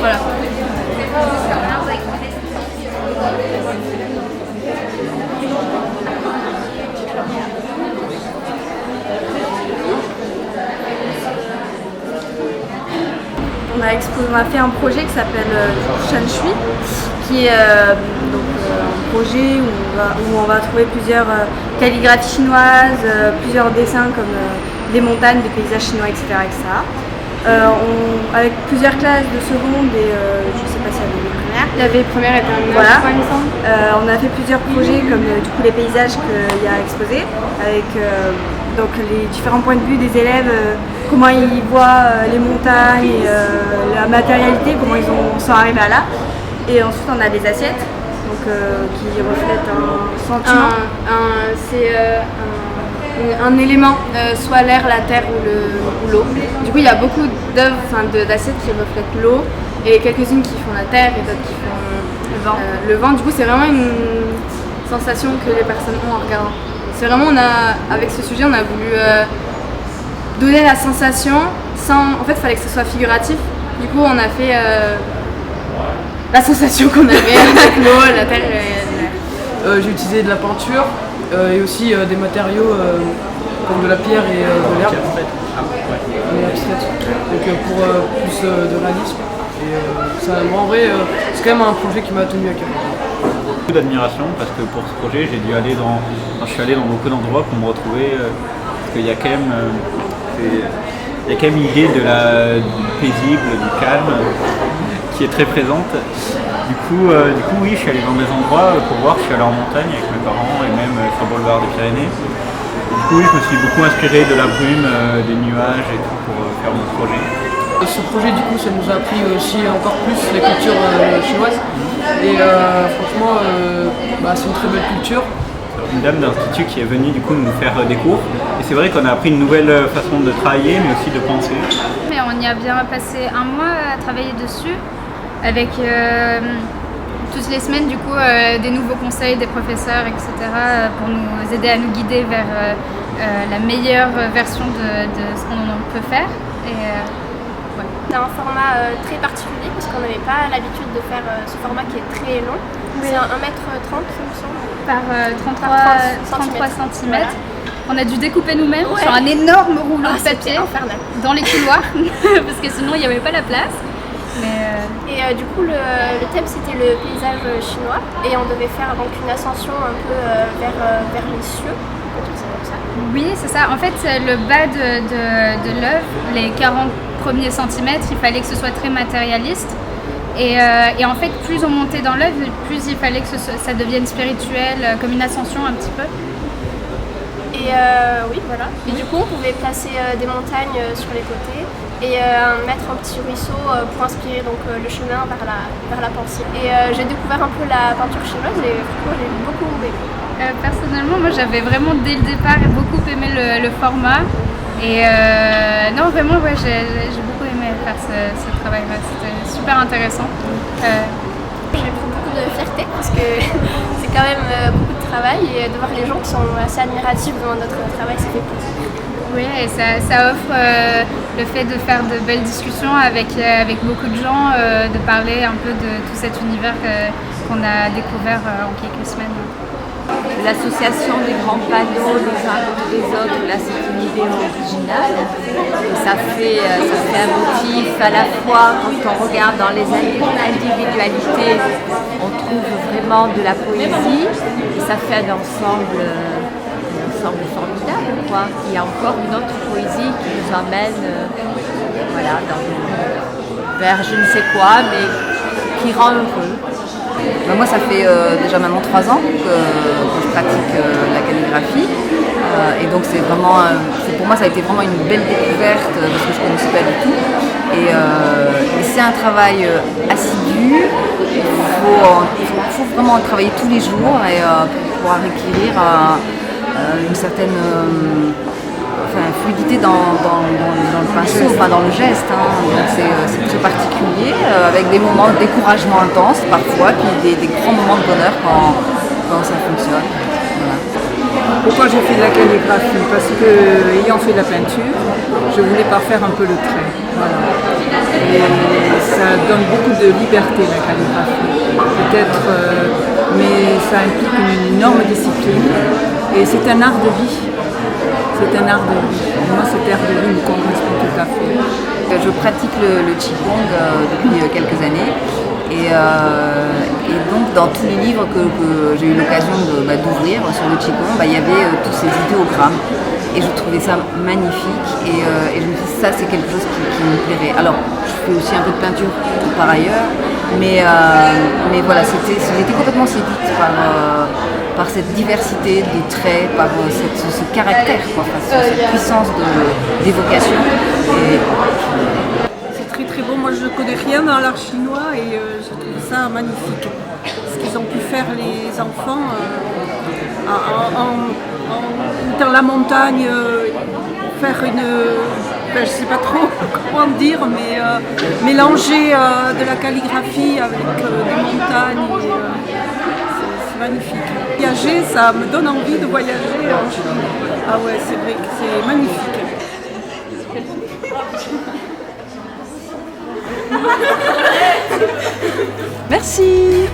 Voilà. On a fait un projet qui s'appelle Shanshui, qui est un projet où on va trouver plusieurs calligraphies chinoises, plusieurs dessins comme des montagnes, des paysages chinois, etc. Avec plusieurs classes de seconde et je ne sais pas si il y avait des premières. Il y avait première et terminale, voilà. il me semble. On a fait plusieurs projets comme du coup les paysages qu'il y a exposés, avec donc les différents points de vue des élèves, comment ils voient les montagnes, la matérialité, comment ils sont arrivés à là. Et ensuite on a des assiettes donc, qui reflètent un sentiment. C'est un élément, soit l'air, la terre ou l'eau. Du coup il y a beaucoup d'œuvres, d'assiettes qui reflètent l'eau et quelques-unes qui font la terre et d'autres qui font le vent. Du coup c'est vraiment une sensation que les personnes ont en regardant. C'est vraiment, avec ce sujet, on a voulu donner la sensation sans... En fait, il fallait que ce soit figuratif. Du coup, on a fait la sensation qu'on avait avec l'eau, la terre et l'air. J'ai utilisé de la peinture et aussi des matériaux comme de la pierre et de l'herbe. Mais abstraite. Donc pour plus de réalisme. Et ça, moi, en vrai, c'est quand même un projet qui m'a tenu à cœur. Beaucoup d'admiration parce que pour ce projet je suis allé dans beaucoup d'endroits pour me retrouver parce qu'il y a quand même une idée du paisible, du calme qui est très présente. Du coup oui, je suis allé dans des endroits pour voir, je suis allé en montagne avec mes parents et même sur le boulevard des Pyrénées. Du coup oui, je me suis beaucoup inspiré de la brume, des nuages et tout pour faire mon projet. Ce projet du coup ça nous a appris aussi encore plus la culture chinoise et franchement c'est une très belle culture. Une dame d'institut qui est venue du coup nous faire des cours et c'est vrai qu'on a appris une nouvelle façon de travailler mais aussi de penser. Mais on y a bien passé un mois à travailler dessus avec toutes les semaines du coup des nouveaux conseils des professeurs etc. Pour nous aider à nous guider vers la meilleure version de ce qu'on peut faire. C'est un format très particulier parce qu'on n'avait pas l'habitude de faire ce format qui est très long. Oui. C'est 1m30 il me semble. Par 33 cm. Voilà. On a dû découper nous-mêmes sur un énorme rouleau de papier dans les couloirs parce que sinon il n'y avait pas la place. Et du coup le thème c'était le paysage chinois et on devait faire donc une ascension un peu vers les cieux. Oui, c'est ça. En fait, le bas de l'œuvre, les 40 premiers centimètres, il fallait que ce soit très matérialiste. Et en fait, plus on montait dans l'œuvre, plus il fallait que ça devienne spirituel, comme une ascension un petit peu. Et oui, voilà. Et du coup, on pouvait placer des montagnes sur les côtés et mettre un petit ruisseau pour inspirer donc, le chemin vers la pensée. Et j'ai découvert un peu la peinture chinoise et franchement, j'ai beaucoup aimé. Personnellement, moi j'avais vraiment dès le départ beaucoup aimé le format et non vraiment ouais, j'ai beaucoup aimé faire ce travail-là, c'était super intéressant. J'ai pris beaucoup de fierté parce que c'est quand même beaucoup de travail et de voir les gens qui sont assez admiratifs devant notre travail, ça fait plaisir. Oui, et ça offre le fait de faire de belles discussions avec beaucoup de gens, de parler un peu de tout cet univers qu'on a découvert en quelques semaines. L'association des grands panneaux les uns contre les autres, là c'est une idée originale. Ça fait un motif à la fois, quand on regarde dans les individualités, on trouve vraiment de la poésie et ça fait un ensemble formidable, quoi. Il y a encore une autre poésie qui nous emmène vers je ne sais quoi, mais qui rend heureux. Moi ça fait déjà maintenant 3 ans que je pratique la calligraphie et donc c'est vraiment, pour moi ça a été vraiment une belle découverte parce que je ne connaissais pas du tout et c'est un travail assidu, il faut vraiment travailler tous les jours et pour pouvoir acquérir une certaine fluidité dans le pinceau, dans le geste. Donc c'est très particulier, avec des moments de découragement intense parfois, puis des grands moments de bonheur quand ça fonctionne. Voilà. Pourquoi j'ai fait de la calligraphie? Parce que, ayant fait de la peinture, je voulais parfaire un peu le trait. Voilà. Et ça donne beaucoup de liberté, la calligraphie. Peut-être, mais ça implique une énorme discipline. Et c'est un art de vie. C'est un art de vie. Moi, cet art de vie me correspond tout à fait. Je pratique le Qigong depuis quelques années. Et donc dans tous les livres que j'ai eu l'occasion d'ouvrir sur le Qigong, il y avait tous ces idéogrammes. Et je trouvais ça magnifique et je me dis ça c'est quelque chose qui me plairait. Alors je fais aussi un peu de peinture par ailleurs, mais voilà, j'étais complètement séduite par cette diversité de traits, par ce caractère, cette puissance d'évocation. C'est très très beau, moi je ne connais rien dans l'art chinois et je trouve ça magnifique. Ce qu'ils ont pu faire les enfants dans la montagne, faire je ne sais pas trop comment dire, mais mélanger de la calligraphie avec des montagnes, c'est magnifique. Voyager, ça me donne envie de voyager en Chine. Ah ouais, c'est vrai que c'est magnifique. Merci.